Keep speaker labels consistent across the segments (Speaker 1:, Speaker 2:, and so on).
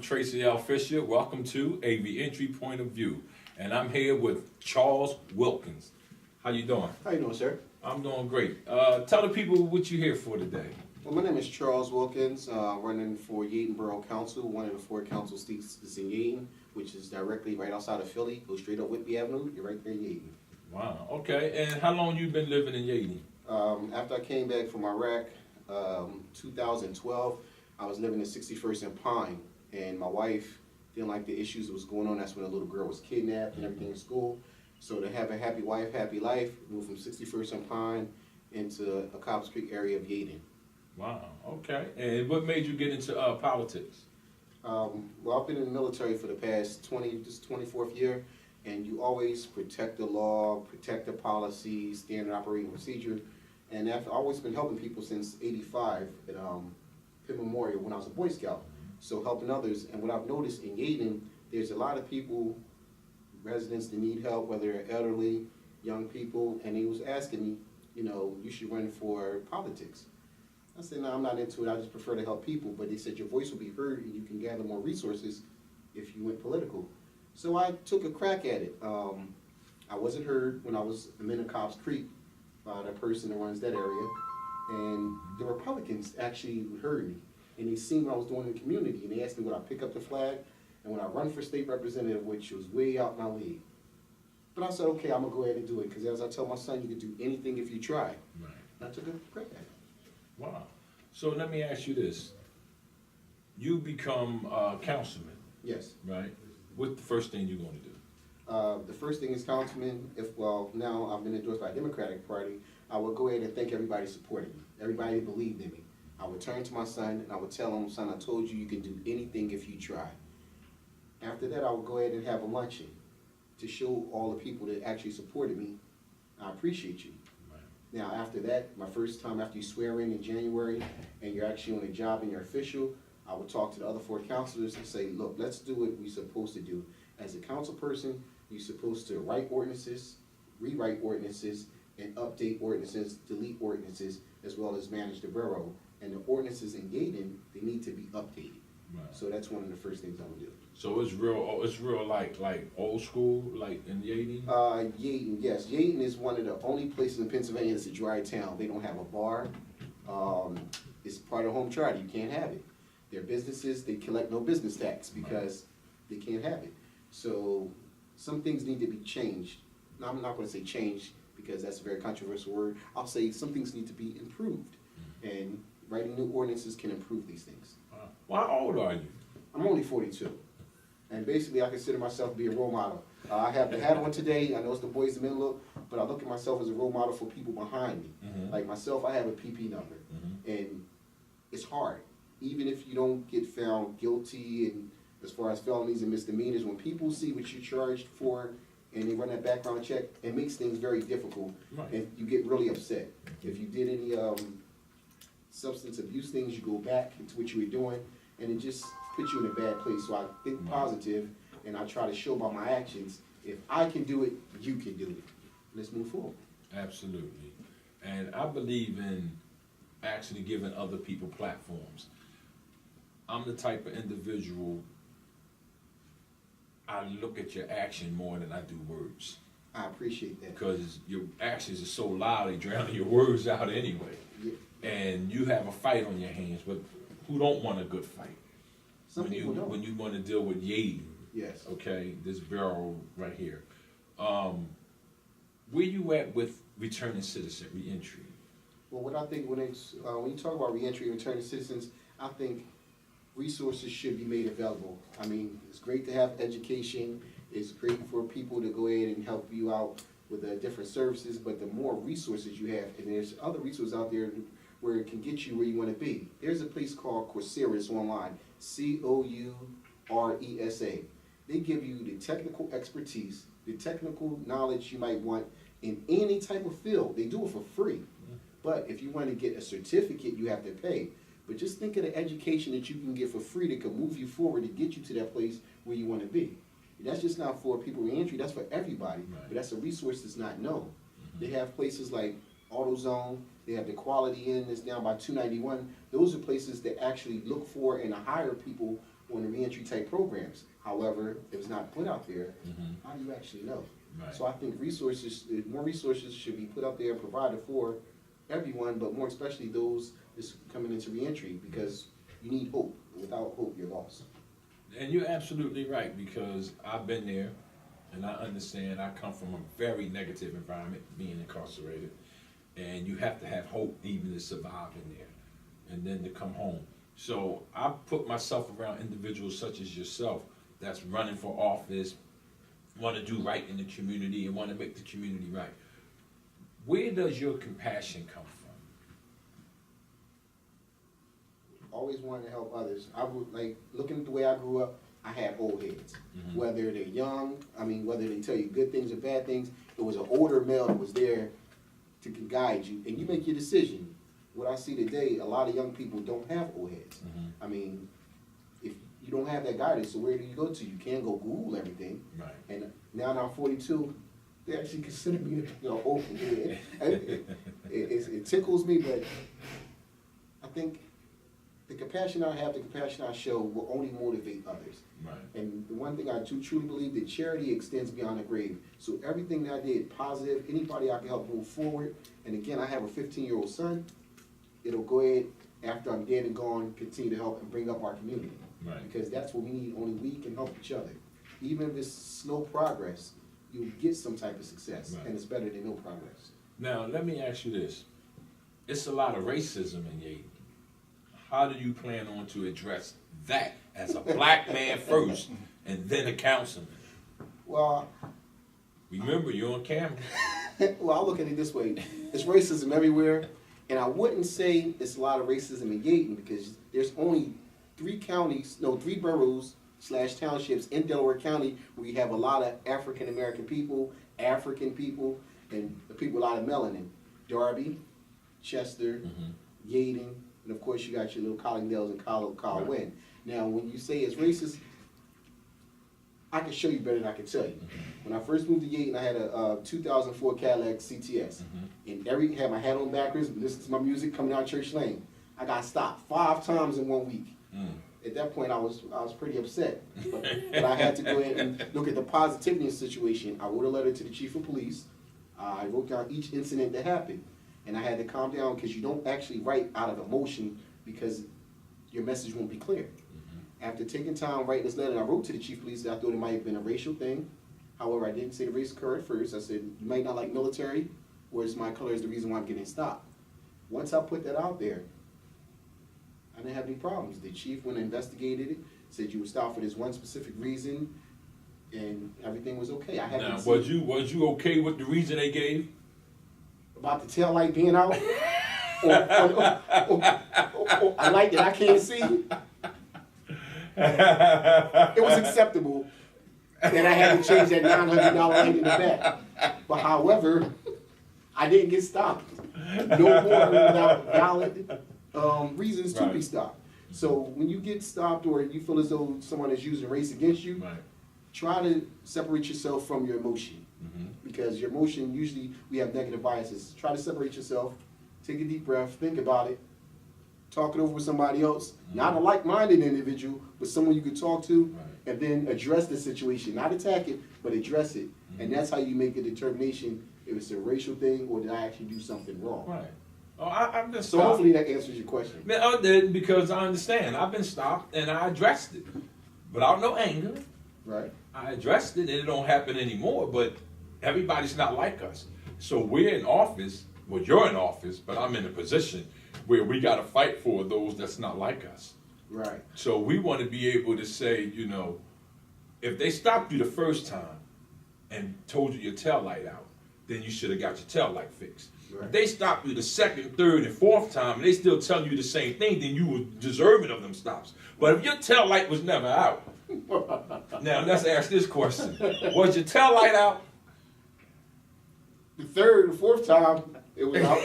Speaker 1: I'm Tracey L. Welcome to A Reentry Point of View. And I'm here with Charles Wilkins. How you doing?
Speaker 2: How you doing, sir?
Speaker 1: I'm doing great. Tell the people what you're here for today.
Speaker 2: Well, my name is Charles Wilkins, running for Yeadon Borough Council. One of the 4 council seats is in Yeadon, which is directly right outside of Philly. Go straight up Whitby Avenue, you're right there in Yeadon.
Speaker 1: Wow, okay. And how long you been living in Yeadon?
Speaker 2: After I came back from Iraq, 2012, I was living in 61st and Pine, and my wife didn't like the issues that was going on. That's when a little girl was kidnapped and everything in school. So to have a happy wife, happy life, moved from 61st and Pine into a Cobbs Creek area of Yeadon.
Speaker 1: Wow, okay. And what made you get into politics?
Speaker 2: Well, I've been in the military for the past 24th year, and you always protect the law, protect the policy, standard operating procedure, and I've always been helping people since '85 at Pitt Memorial when I was a Boy Scout, so helping others. And what I've noticed in Yeadon, there's a lot of people, residents that need help, whether they're elderly, young people, and he was asking me, you should run for politics. I said, no, I'm not into it. I just prefer to help people. But they said your voice will be heard and you can gather more resources if you went political. So I took a crack at it. I wasn't heard when I was in Cobbs Creek by the person that runs that area. And the Republicans actually heard me. And they seen what I was doing in the community. And they asked me would I pick up the flag and would I run for state representative, which was way out my league. But I said, okay, I'm going to go ahead and do it. Because as I tell my son, you can do anything if you try.
Speaker 1: Right.
Speaker 2: And I took a crack at it.
Speaker 1: Wow. So let me ask you this. You become a councilman.
Speaker 2: Yes.
Speaker 1: Right? What's the first thing you're going to do?
Speaker 2: The first thing is councilman, now I've been endorsed by the Democratic Party, I will go ahead and thank everybody who supported me, everybody who believed in me. I would turn to my son and I would tell him, son, I told you you can do anything if you try. After that, I would go ahead and have a luncheon to show all the people that actually supported me, I appreciate you. Now, after that, my first time after you swear in January and you're actually on a job and you're official, I would talk to the other 4 councilors and say, look, let's do what we're supposed to do. As a council person, you're supposed to write ordinances, rewrite ordinances, and update ordinances, delete ordinances, as well as manage the borough. And the ordinances in Yeadon, they need to be updated. Right. So that's one of the first things I would do.
Speaker 1: So it's real like old school, like in Yeadon?
Speaker 2: Yeadon, yes. Yeadon is one of the only places in Pennsylvania that's a dry town. They don't have a bar. It's part of home charter. You can't have it. Their businesses, they collect no business tax because they can't have it. So some things need to be changed. Now, I'm not going to say changed because that's a very controversial word. I'll say some things need to be improved. And writing new ordinances can improve these things.
Speaker 1: Well, how old are you?
Speaker 2: I'm only 42. And basically, I consider myself to be a role model. I have the hat on today. I know it's the boys and men look, but I look at myself as a role model for people behind me. Like myself, I have a PP number. And it's hard. Even if you don't get found guilty and as far as felonies and misdemeanors, when people see what you're charged for and they run that background check, it makes things very difficult. And you get really upset. If you did any substance abuse things, you go back into what you were doing, and it just puts you in a bad place. So I think positive, and I try to show by my actions, if I can do it, you can do it. Let's move forward.
Speaker 1: Absolutely. And I believe in actually giving other people platforms. I'm the type of individual, I look at your action more than I do words.
Speaker 2: I appreciate that.
Speaker 1: Because your actions are so loud, they drown your words out anyway.
Speaker 2: Yeah.
Speaker 1: And you have a fight on your hands, but who don't want a good fight?
Speaker 2: Some people don't.
Speaker 1: When you want to deal with Yeadon,
Speaker 2: yes.
Speaker 1: Okay, this barrel right here. Where you at with returning citizen reentry?
Speaker 2: Well, what I think when you talk about reentry and returning citizens, I think resources should be made available. I mean, it's great to have education. It's great for people to go ahead and help you out with different services, but the more resources you have, and there's other resources out there where it can get you where you want to be. There's a place called Coursera. It's online, Couresa. They give you the technical expertise, the technical knowledge you might want in any type of field. They do it for free. But if you want to get a certificate, you have to pay. But just think of the education that you can get for free that can move you forward to get you to that place where you want to be. And that's just not for people reentry, that's for everybody.
Speaker 1: Right.
Speaker 2: But that's a resource that's not known. They have places like AutoZone, they have the Quality Inn that's down by 291. Those are places that actually look for and hire people on the reentry type programs. However, if it's not put out there, how do you actually know?
Speaker 1: Right.
Speaker 2: So I think more resources should be put out there and provided for everyone, but more especially those that's coming into reentry, because you need hope. Without hope, you're lost.
Speaker 1: And you're absolutely right, because I've been there and I understand. I come from a very negative environment, being incarcerated, and you have to have hope even to survive in there and then to come home. So I put myself around individuals such as yourself that's running for office, want to do right in the community and want to make the community right. Where does your compassion come from?
Speaker 2: Always wanted to help others. I would like looking at the way I grew up. I had old heads, whether they're young. I mean, whether they tell you good things or bad things. It was an older male that was there to guide you, and you make your decision. What I see today, a lot of young people don't have old heads. I mean, if you don't have that guidance, so where do you go to? You can't go Google everything.
Speaker 1: Right.
Speaker 2: And now that I'm 42, they actually consider me, old head. It tickles me, but I think the compassion I have, the compassion I show will only motivate others.
Speaker 1: Right.
Speaker 2: And the one thing I truly believe, that charity extends beyond the grave. So everything that I did, positive, anybody I can help move forward. And again, I have a 15-year-old son. It'll go ahead, after I'm dead and gone, continue to help and bring up our community.
Speaker 1: Right.
Speaker 2: Because that's what we need. Only we can help each other. Even if it's slow progress, you'll get some type of success.
Speaker 1: Right.
Speaker 2: And it's better than no progress.
Speaker 1: Now, let me ask you this. It's a lot of racism in Yeadon. How do you plan on to address that as a black man first and then a councilman?
Speaker 2: Well,
Speaker 1: remember, you're on camera.
Speaker 2: well, I look at it this way. It's racism everywhere. And I wouldn't say it's a lot of racism in Yeadon, because there's only three boroughs / townships in Delaware County where you have a lot of African people, and the people with a lot of melanin. Darby, Chester, Yeadon, and of course you got your little Collingdales and Carl Wynn. Now, when you say it's racist, I can show you better than I can tell you. When I first moved to Yeadon, I had a 2004 Cadillac CTS. And had my hat on backwards, listening to my music coming down Church Lane. I got stopped 5 times in 1 week. At that point, I was pretty upset. But I had to go ahead and look at the positivity in the situation. I wrote a letter to the chief of police. I wrote down each incident that happened. And I had to calm down, because you don't actually write out of emotion, because your message won't be clear. After taking time writing this letter, I wrote to the chief of police that I thought it might have been a racial thing. However, I didn't say the race occurred first. I said, you might not like military, whereas my color is the reason why I'm getting stopped. Once I put that out there, I didn't have any problems. The chief went and investigated it, said you were stopped for this one specific reason, and everything was okay. I had
Speaker 1: now, was you okay with the reason they gave?
Speaker 2: About the tail light being out? or a light that I can't see? It was acceptable that I had to change that $900 light in the back. But however, I didn't get stopped. No more without valid reasons to be stopped. So when you get stopped, or you feel as though someone is using race against you, try to separate yourself from your emotion. Because your emotion, usually we have negative biases. Try to separate yourself, take a deep breath, think about it, talk it over with somebody else, not a like-minded individual, but someone you can talk to, and then address the situation. Not attack it, but address it. And that's how you make a determination if it's a racial thing or did I actually do something wrong.
Speaker 1: Right. Oh, I'm just
Speaker 2: so hopefully that answers your question.
Speaker 1: Man, I did, because I understand. I've been stopped and I addressed it without no anger.
Speaker 2: Right.
Speaker 1: I addressed it, and it don't happen anymore, but everybody's not like us. So we're in office, well, you're in office, but I'm in a position where we got to fight for those that's not like us.
Speaker 2: Right.
Speaker 1: So we want to be able to say, if they stopped you the first time and told you your tail light out, then you should have got your tail light fixed. Right. If they stopped you the second, third, and fourth time, and they still tell you the same thing, then you were deserving of them stops. But if your tail light was never out, now let's ask this question: was your tail light out?
Speaker 2: The third and fourth time, it was out.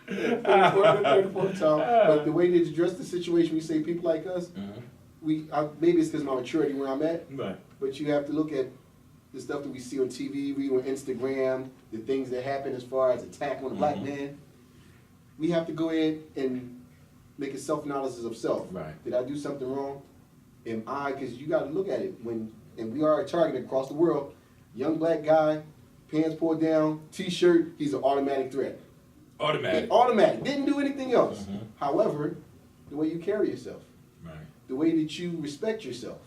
Speaker 2: third and fourth time. But the way they address the situation, we say people like us, maybe it's because of my maturity where I'm at, but you have to look at the stuff that we see on TV, read on Instagram, the things that happen as far as attack on a black man. We have to go in and making self-analysis of self.
Speaker 1: Right.
Speaker 2: Did I do something wrong? Am I, because you got to look at it, and we are targeted across the world, young black guy, pants pulled down, t-shirt, he's an automatic threat. Automatic, didn't do anything else.
Speaker 1: Mm-hmm.
Speaker 2: However, the way you carry yourself,
Speaker 1: Right.
Speaker 2: the way that you respect yourself,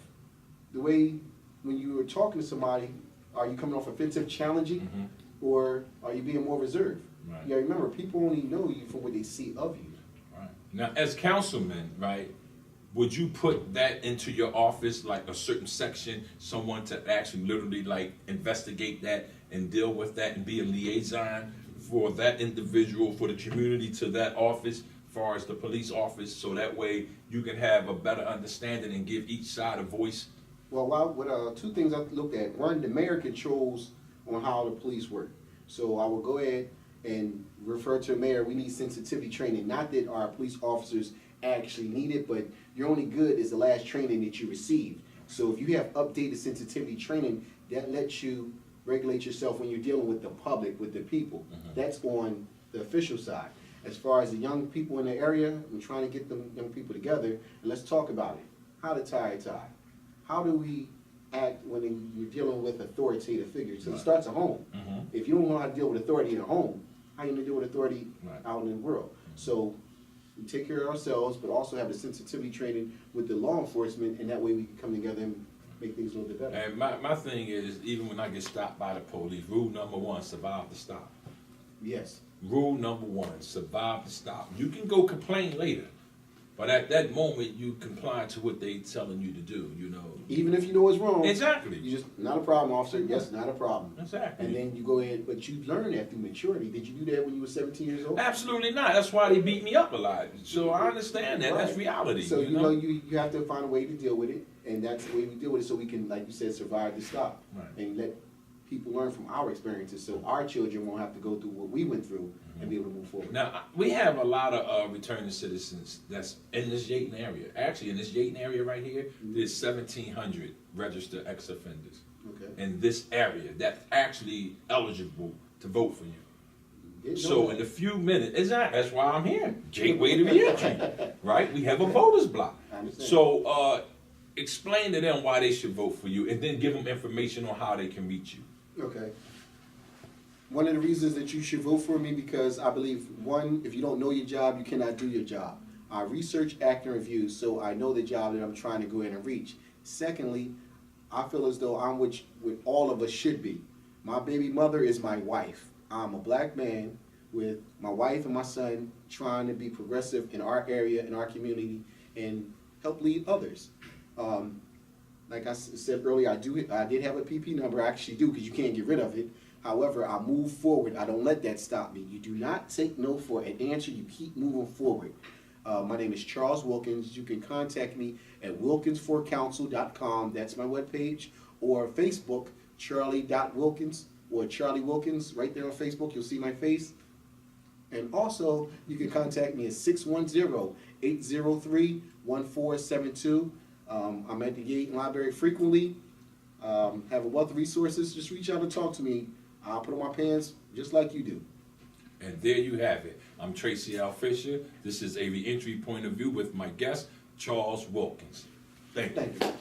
Speaker 2: the way when you are talking to somebody, are you coming off offensive, challenging,
Speaker 1: Mm-hmm.
Speaker 2: or are you being more reserved?
Speaker 1: Right.
Speaker 2: You gotta remember, people only know you from what they see of you.
Speaker 1: Right. Now, as councilman, right, would you put that into your office, like a certain section, someone to actually literally like investigate that and deal with that and be a liaison for that individual, for the community to that office, as far as the police office, so that way you can have a better understanding and give each side a voice?
Speaker 2: Well, two things I looked at. One, the mayor controls on how the police work. So I will go ahead and refer to the mayor, we need sensitivity training. Not that our police officers actually need it, but you're only good as the last training that you received. So if you have updated sensitivity training, that lets you regulate yourself when you're dealing with the public, with the people.
Speaker 1: Mm-hmm.
Speaker 2: That's on the official side. As far as the young people in the area, we're trying to get them young people together, and let's talk about it. How to tie a tie. How do we act when you're dealing with authoritative figures? So it starts at home.
Speaker 1: Mm-hmm.
Speaker 2: If you don't know how to deal with authority in a home, how are you going to deal with authority
Speaker 1: Right.
Speaker 2: out in the world? So we take care of ourselves, but also have the sensitivity training with the law enforcement, and that way we can come together and make things a little bit better.
Speaker 1: And my thing is, even when I get stopped by the police, rule number one, survive the stop.
Speaker 2: Yes.
Speaker 1: Rule number one, survive the stop. You can go complain later, but at that moment you comply to what they telling you to do, you know.
Speaker 2: Even if you know it's wrong.
Speaker 1: Exactly.
Speaker 2: You just, not a problem, officer. Yes, not a problem.
Speaker 1: Exactly.
Speaker 2: And then you go ahead, but you learn that through maturity. Did you do that when you were 17 years old?
Speaker 1: Absolutely not. That's why they beat me up a lot. So I understand that. That's reality.
Speaker 2: So
Speaker 1: you know
Speaker 2: you have to find a way to deal with it, and that's the way we deal with it, so we can, like you said, survive the stop.
Speaker 1: Right.
Speaker 2: And let people learn from our experiences, so our children won't have to go through what we went through and be able to move forward.
Speaker 1: Now, we have a lot of returning citizens that's in this Yeadon area. Actually, in this Yeadon area right here, there's 1,700 registered ex-offenders
Speaker 2: Okay.
Speaker 1: in this area that's actually eligible to vote for you.
Speaker 2: Didn't know
Speaker 1: So
Speaker 2: that.
Speaker 1: in a few minutes, exactly, that's why I'm here. Gateway to reentry, right? We have a voters block.
Speaker 2: I understand.
Speaker 1: So explain to them why they should vote for you, and then give them information on how they can reach you.
Speaker 2: Okay. One of the reasons that you should vote for me, because I believe, one, if you don't know your job, you cannot do your job. I research, act, and review, so I know the job that I'm trying to go in and reach. Secondly, I feel as though I'm what all of us should be. My baby mother is my wife. I'm a black man with my wife and my son trying to be progressive in our area, in our community, and help lead others. Like I said earlier, I did have a PP number. I actually do, because you can't get rid of it. However, I move forward. I don't let that stop me. You do not take no for an answer. You keep moving forward. My name is Charles Wilkins. You can contact me at wilkinsforcouncil.com. That's my webpage. Or Facebook, charlie.wilkins or Charlie Wilkins. Right there on Facebook, you'll see my face. And also, you can contact me at 610-803-1472. I'm at the Yeadon Library frequently. Have a wealth of resources. Just reach out and talk to me. I'll put on my pants just like you do.
Speaker 1: And there you have it. I'm Tracey L. Fisher. This is a reentry point of view with my guest, Charles Wilkins. Thank you.
Speaker 2: Thank you.